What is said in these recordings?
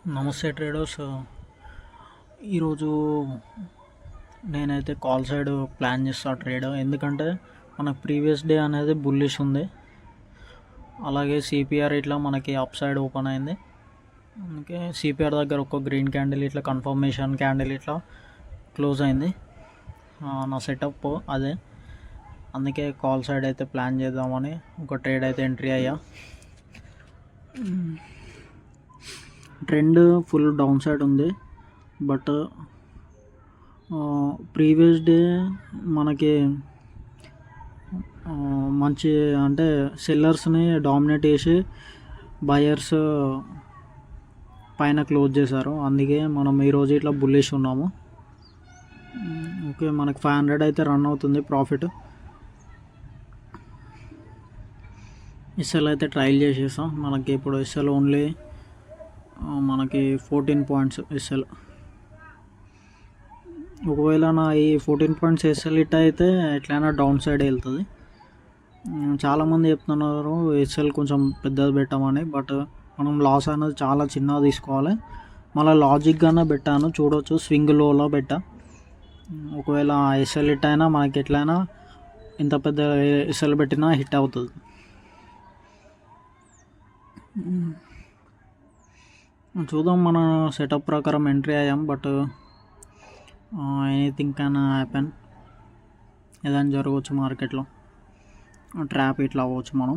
నమస్తే ట్రేడర్స్. ఈరోజు నేనైతే కాల్ సైడ్ ప్లాన్ చేస్తా ట్రేడ్. ఎందుకంటే మనకు ప్రీవియస్ డే అనేది బుల్లిష్ ఉంది, అలాగే సిపిఆర్ ఇట్లా మనకి అప్ సైడ్ ఓపెన్ అయింది. అందుకే సిపిఆర్ దగ్గర ఒక గ్రీన్ క్యాండిల్ ఇట్లా కన్ఫర్మేషన్ క్యాండిల్ ఇట్లా క్లోజ్ అయింది. నా సెటప్ అదే, అందుకే కాల్ సైడ్ అయితే ప్లాన్ చేద్దామని ఒక ట్రేడ్ అయితే ఎంట్రీ అయ్యా. ట్రెండ్ ఫుల్ డౌన్ సైడ్ ఉంది, బట్ ప్రీవియస్ డే మనకి మంచి అంటే సెల్లర్స్ని డామినేట్ చేసి బయర్స్ పైన క్లోజ్ చేశారు. అందుకే మనం ఈరోజు ఇట్లా బుల్లిష్ ఉన్నాము. ఓకే, మనకి 500 అయితే రన్ అవుతుంది ప్రాఫిట్. ఎస్ఎల్ అయితే ట్రయల్ చేసేసాం. మనకి ఇప్పుడు ఎస్ఎల్ ఓన్లీ మనకి 14 పాయింట్స్ ఎస్ఎల్. ఒకవేళ నా ఈ 14 పాయింట్స్ ఎస్ఎల్ ఇట్ అయితే ఎట్లయినా డౌన్ సైడ్ వెళ్తుంది. చాలామంది చెప్తున్నారు ఎస్ఎల్ కొంచెం పెద్దది పెట్టమని, బట్ మనం లాస్ అనేది చాలా చిన్నగా తీసుకోవాలి. మళ్ళీ లాజిక్గానే పెట్టాను, చూడవచ్చు స్వింగ్ లోలో పెట్టా. ఒకవేళ ఎస్ఎల్ హిట్ అయినా మనకి ఎట్లయినా ఇంత పెద్ద ఎస్ఎల్ పెట్టినా హిట్ అవుతుంది. చూద్దాం, మన సెటప్ ప్రకారం ఎంట్రీ అయ్యాం, బట్ ఎనీథింగ్ క్యాన్ హ్యాపెన్. ఏదైనా జరగవచ్చు మార్కెట్లో, ట్రాప్ ఇట్లా అవ్వచ్చు మనం.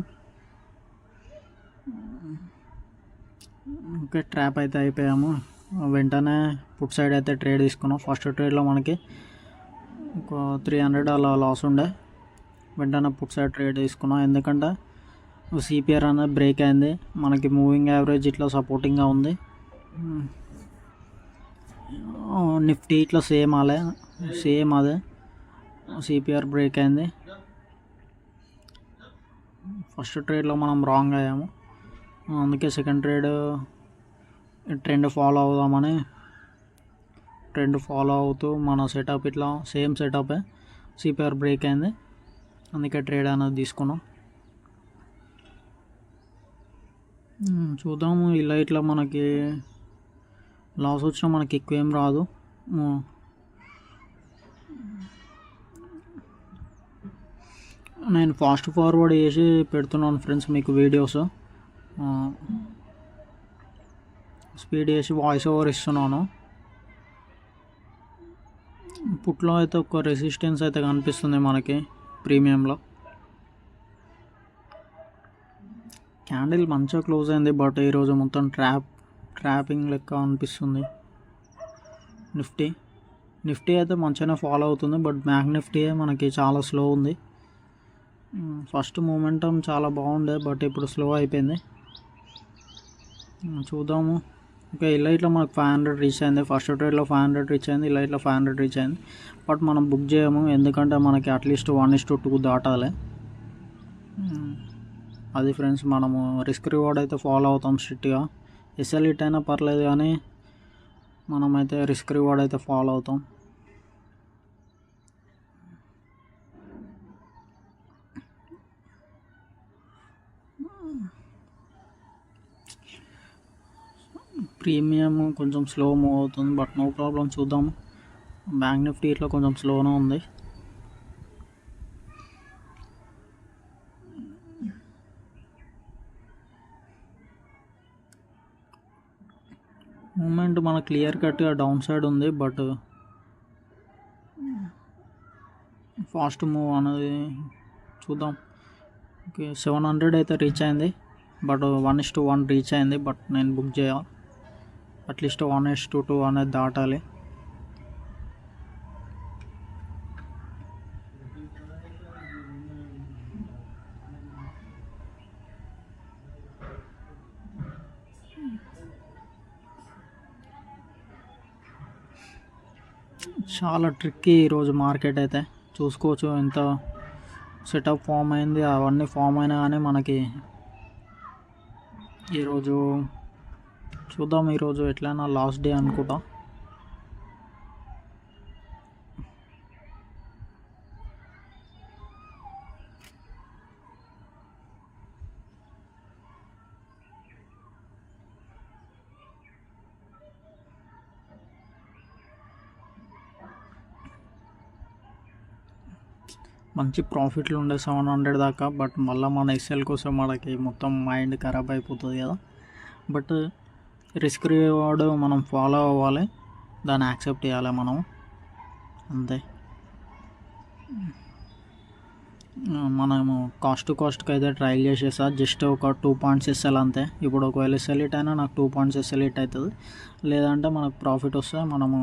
ఓకే, ట్రాప్ అయితే అయిపోయాము. వెంటనే పుట్ సైడ్ అయితే ట్రేడ్ తీసుకున్నాం. ఫస్ట్ ట్రేడ్లో మనకి ఒక 300 అలా లాస్ ఉండే, వెంటనే పుట్ సైడ్ ట్రేడ్ తీసుకున్నాం. ఎందుకంటే సిపిఆర్ అనేది బ్రేక్ అయింది, మనకి మూవింగ్ యావరేజ్ ఇట్లా సపోర్టింగ్గా ఉంది. నిఫ్టీ ఇట్లా సేమ్ అదే సిపిఆర్ బ్రేక్ అయింది. ఫస్ట్ ట్రేడ్లో మనం రాంగ్ అయ్యాము, అందుకే సెకండ్ ట్రెండ్ ఫాలో అవుదామని ట్రెండ్ ఫాలో అవుతూ మన సెటప్ ఇట్లా సేమ్ సెటపే. సిపిఆర్ బ్రేక్ అయింది, అందుకే ట్రేడ్ అనేది తీసుకున్నాం. చూద్దాము, ఇలా ఇట్లా మనకి లాస్ వచ్చినా మనకి ఎక్కువ ఏం రాదు. నేను ఫాస్ట్ ఫార్వర్డ్ చేసి పెడుతున్నాను ఫ్రెండ్స్ మీకు వీడియోస్. స్పీడ్ చేసి వాయిస్ ఓవర్ ఇస్తున్నాను. పుట్లో అయితే ఒక రెసిస్టెన్స్ అయితే కనిపిస్తుంది మనకి ప్రీమియంలో. క్యాండిల్ మంచిగా క్లోజ్ అయింది, బట్ ఈరోజు మొత్తం ట్రాపింగ్ లెక్క అనిపిస్తుంది. నిఫ్టీ అయితే మంచిగానే ఫాలో అవుతుంది, బట్ బ్యాంక్ నిఫ్టీ మనకి చాలా స్లో ఉంది. ఫస్ట్ మూమెంటం చాలా బాగుండే, బట్ ఇప్పుడు స్లో అయిపోయింది. చూద్దాము. ఓకే, ఇలా ఇట్లా మనకు 500 రీచ్ అయింది. ఫస్ట్ ట్రేడ్లో 500 రీచ్ అయింది, ఇలా ఇట్లా 500 రీచ్ అయింది, బట్ మనం బుక్ చేయము. ఎందుకంటే మనకి అట్లీస్ట్ 1:2 దాటాలి. అది ఫ్రెండ్స్, మనము రిస్క్ రివార్డ్ అయితే ఫాలో అవుతాం స్ట్రిక్ట్గా. ఎస్ఎల్ హిట్ అయినా పర్లేదు, కానీ మనమైతే రిస్క్ రివార్డ్ అయితే ఫాలో అవుతాం. ప్రీమియం కొంచెం స్లో మూవ్ అవుతుంది, బట్ నో ప్రాబ్లం. చూద్దాము. బ్యాంక్ నిఫ్టీ ఇట్లా కొంచెం స్లోనే ఉంది. మూమెంట్ మన క్లియర్ కట్గా డౌన్ సైడ్ ఉంది, బట్ ఫాస్ట్ మూవ్ అనేది చూద్దాం. ఓకే, 700 అయితే రీచ్ అయింది, బట్ 1:1 రీచ్ అయింది, బట్ నేను బుక్ చేయాలి. అట్లీస్ట్ 1:2 అనేది దాటాలి. చాలా ట్రిక్కీ ఈరోజు మార్కెట్ అయితే. చూసుకోవచ్చు ఎంత సెటప్ ఫామ్ అయింది, అవన్నీ ఫామ్ అయినా కానీ మనకి ఈరోజు చూద్దాం. ఈరోజు ఎట్లయినా లాస్ట్ డే అనుకుంటా. మంచి ప్రాఫిట్లు ఉండే 700 దాకా. బట్ మళ్ళీ మన ఎస్ఎల్ కోసం మనకి మొత్తం మైండ్ ఖరాబ్ అయిపోతుంది కదా. బట్ రిస్క్ రివార్డ్ మనం ఫాలో అవ్వాలి, దాన్ని యాక్సెప్ట్ చేయాలి మనం, అంతే. మనము కాస్ట్ టు కాస్ట్కి అయితే ట్రయల్ చేసేసా, జస్ట్ ఒక 2 పాయింట్స్ ఎస్ఎల్ అంతే. ఇప్పుడు ఒకవేళ ఎస్ఎల్ హిట్ అయినా నాకు 2 పాయింట్స్ ఎస్ఎల్ హిట్ అవుతుంది, లేదంటే మనకు ప్రాఫిట్ వస్తే మనము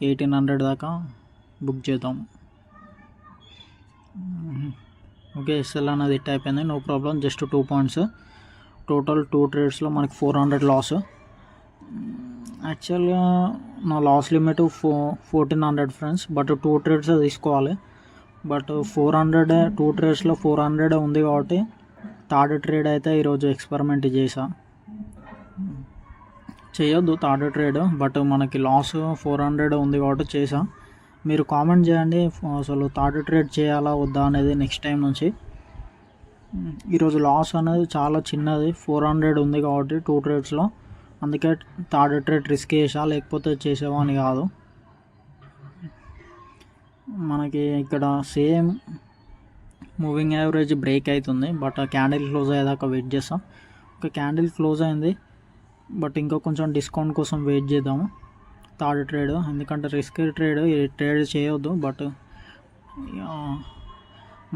1800 దాకా బుక్ చేద్దాం. ఓకే, ఎస్ఎల్ అనేది హిట్ అయిపోయింది, no problem. Just 2 points, total 2 ట్రేడ్స్లో మనకి 400 లాస్. యాక్చువల్గా నా loss limit 1400 friends, but 2 trades తీసుకోవాలి. బట్ 400 2 ట్రేడ్స్లో 400 ఉంది కాబట్టి థర్డ్ ట్రేడ్ అయితే ఈరోజు ఎక్స్పెరిమెంట్ చేయొద్దు థర్డ్ ట్రేడ్, బట్ మనకి లాస్ 400 ఉంది కాబట్టి చేసా. మీరు కామెంట్ చేయండి అసలు థర్డ్ ట్రేడ్ చేయాలా వద్దా అనేది నెక్స్ట్ టైం నుంచి. ఈరోజు లాస్ అనేది చాలా చిన్నది, 400 ఉంది కాబట్టి 2 ట్రేడ్స్లో, అందుకే థర్డ్ ట్రేడ్ రిస్క్ చేసా, లేకపోతే చేసేవాని కాదు. మనకి ఇక్కడ సేమ్ మూవింగ్ యావరేజ్ బ్రేక్ అవుతుంది, బట్ క్యాండిల్ క్లోజ్ అయ్యేదాకా వెయిట్ చేస్తాం. ఒక క్యాండిల్ క్లోజ్ అయింది, బట్ ఇంకా కొంచెం డిస్కౌంట్ కోసం వెయిట్ చేద్దాము థర్డ్ ట్రేడ్, ఎందుకంటే రిస్క్ ట్రేడ్ చేయొద్దు. బట్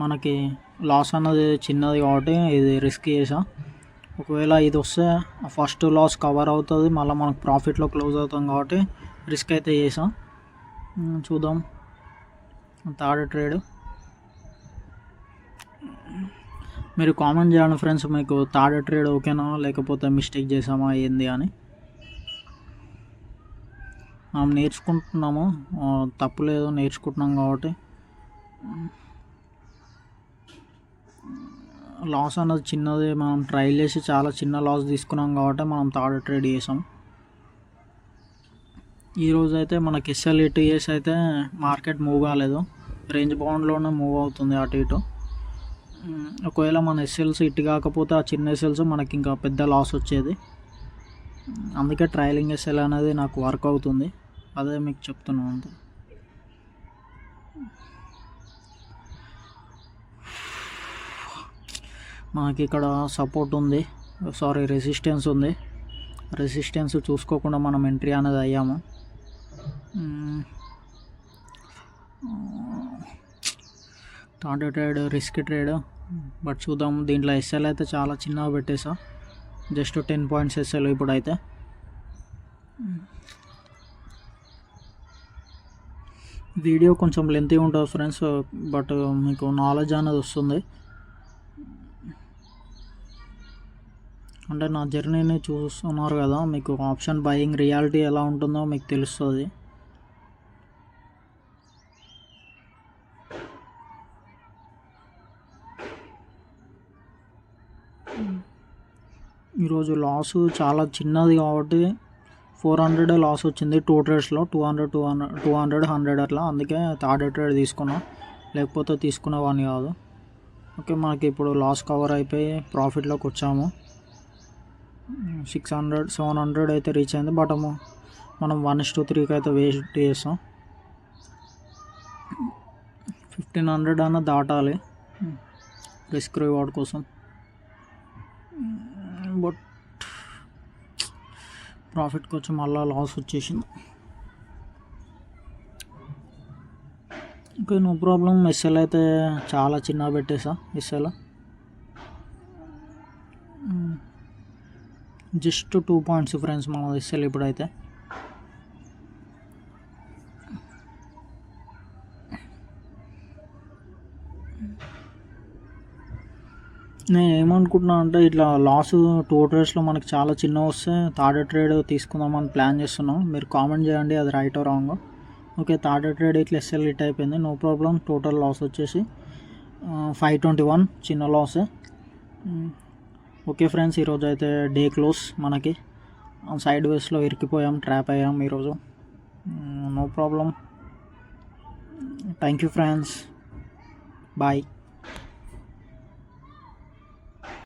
మనకి లాస్ అన్నది చిన్నది కాబట్టి ఇది రిస్క్ చేసా. ఒకవేళ ఇది వస్తే ఫస్ట్ లాస్ కవర్ అవుతుంది, మళ్ళీ మనకు ప్రాఫిట్లో క్లోజ్ అవుతాం కాబట్టి రిస్క్ అయితే చేసాం. చూద్దాం థర్డ్ ట్రేడ్. మీరు కామెంట్ చేయండి ఫ్రెండ్స్, మీకు థర్డ్ ట్రేడ్ ఓకేనా లేకపోతే మిస్టేక్ చేసామా ఏంది అని. మనం నేర్చుకుంటున్నాము, తప్పులేదు, నేర్చుకుంటున్నాం కాబట్టి. లాస్ అన్నది చిన్నది, మనం ట్రైల్ చేసి చాలా చిన్న లాస్ తీసుకున్నాం కాబట్టి మనం థర్డ్ ట్రేడ్ చేసాం. ఈరోజు అయితే మనకి ఎస్ఎల్ ETS అయితే మార్కెట్ మూవ్ కాలేదు, రేంజ్ బౌండ్లోనే మూవ్ అవుతుంది అటు ఇటు. ఒకవేళ మన ఎస్ఎల్స్ హిట్ కాకపోతే ఆ చిన్న ఎస్ఎల్స్ మనకి ఇంకా పెద్ద లాస్ వచ్చేది, అందుకే ట్రయలింగ్ ఎస్ఎల్ అనేది నాకు వర్క్ అవుతుంది, అదే మీకు చెప్తున్నాను అంతే. మనకి ఇక్కడ సపోర్ట్ ఉంది, రెసిస్టెన్స్ ఉంది. రెసిస్టెన్స్ చూసుకోకుండా మనం ఎంట్రీ అనేది అయ్యాము. Third trade risk trade, but చూద్దాం. దీంట్లో ఎస్ఎల్ అయితే చాలా చిన్నగా పెట్టేసా, జస్ట్ 10 పాయింట్స్ ఎస్ఎల్ ఇప్పుడైతే. వీడియో కొంచెం లెంతీ ఉంటుంది ఫ్రెండ్స్, బట్ మీకు నాలెడ్జ్ అనేది వస్తుంది, అంటే నా జర్నీని చూస్తున్నారు కదా, మీకు ఆప్షన్ బయింగ్ రియాలిటీ ఎలా ఉంటుందో మీకు తెలుస్తుంది. ఈరోజు లాస్ చాలా చిన్నది కాబట్టి 400 లాస్ వచ్చింది 2 ట్రేడ్స్లో, 200 100 అట్లా, అందుకే థర్డ్ ట్రేడ్ తీసుకున్నా, లేకపోతే తీసుకునేవాడిని కాదు. ఓకే, మనకి ఇప్పుడు లాస్ కవర్ అయిపోయి ప్రాఫిట్లోకి వచ్చాము. 600 700 అయితే రీచ్ అయింది, బట్ మనం 1:3కి అయితే వేస్ట్ చేస్తాం. 1500 అన్న దాటాలి రిస్క్ రివార్డ్ కోసం, బట్ ప్రాఫిట్కి వచ్చి మళ్ళీ లాస్ వచ్చేసింది. Okay, no problem. ఎస్ఎల్ అయితే చాలా చిన్నగా పెట్టేసా, ఎస్ఎల్ జస్ట్ 2 పాయింట్స్ ఫ్రెండ్స్ మన ఎస్ఎల్ ఇప్పుడైతే. నేను ఏమనుకుంటున్నా అంటే ఇట్లా లాస్ 2 ట్రేడ్స్లో మనకి చాలా చిన్న వస్తే థర్డ్ ట్రేడ్ తీసుకుందామని ప్లాన్ చేస్తున్నాం. మీరు కామెంట్ చేయండి అది right or wrong. Okay, third trade ఇట్లా ఎస్ఎల్ హిట్ అయిపోయింది, నో ప్రాబ్లం. టోటల్ లాస్ వచ్చేసి 521, చిన్న లాస్. ఓకే ఫ్రెండ్స్, ఈరోజు అయితే డే క్లోజ్, మనకి సైడ్ వేస్లో ఇరికిపోయాం, ట్రాప్ అయ్యాం ఈరోజు, no problem. Thank you friends, bye.